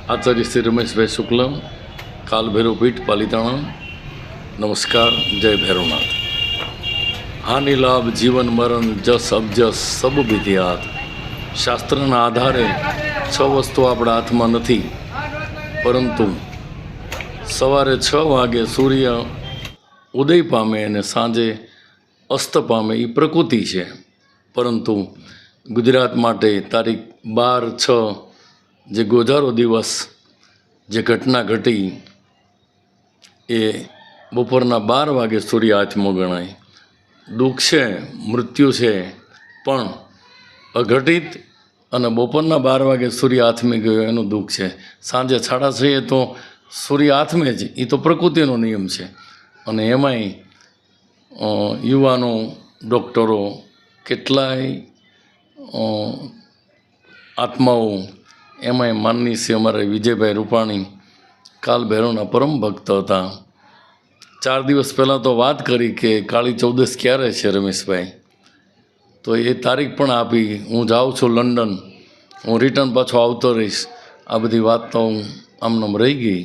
आचार्य श्री रमेश भाई शुक्ल, काल भैरव पीठ पालिताणा। नमस्कार, जय भैरवनाथ। हानि लाभ जीवन मरण जस अबजस सब विधियात। शास्त्रना आधारे 6 वस्तु आपણા હાથમાં નથી, પરંતુ સવારે 6 વાગે સૂર્ય ઉદય પામે અને સાંજે અસ્ત પામે એ પ્રકૃતિ છે। પરંતુ ગુજરાત માટે તારીખ 12/6 જે ગોજારો દિવસ જે ઘટના ઘટી એ બપોરના 12 વાગે સૂર્ય હાથમાં ગણાય। દુઃખ છે, મૃત્યુ છે, પણ અઘટિત અને બપોરના 12 વાગે સૂર્ય હાથમાં ગયો એનું દુઃખ છે। સાંજે 6:30 તો સૂર્ય હાથમાં જ, એ તો પ્રકૃતિનો નિયમ છે। અને એમાંય યુવાનો, ડૉક્ટરો, કેટલાય આત્માઓ, એમાંય માનની છે અમારે વિજયભાઈ રૂપાણી, કાલ ભૈરવના પરમ ભક્ત હતા। 4 દિવસ પહેલાં તો વાત કરી કે કાળી ચૌદસ ક્યારે છે રમેશભાઈ, તો એ તારીખ પણ આપી। હું જાઉં છું લંડન, હું રિટર્ન પાછો આવતો રહીશ। આ બધી વાત તો આમનામ રહી ગઈ।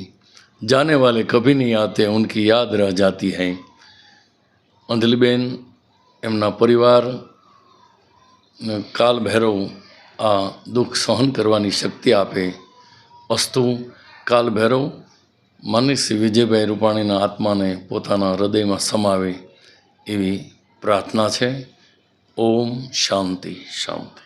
જાને વાલે કભી નહીં આતે, ઉનકી યાદ રહ જાતી હૈ। અંજલિબેન, એમના પરિવાર, કાલ ભૈરવ આ દુઃખ સહન કરવાની શક્તિ આપે। અસ્તુ, કાલ ભૈરવ માનની શ્રી વિજયભાઈ રૂપાણીના આત્માને પોતાના હૃદયમાં સમાવે એવી પ્રાર્થના છે। ઓમ શાંતિ શાંતિ।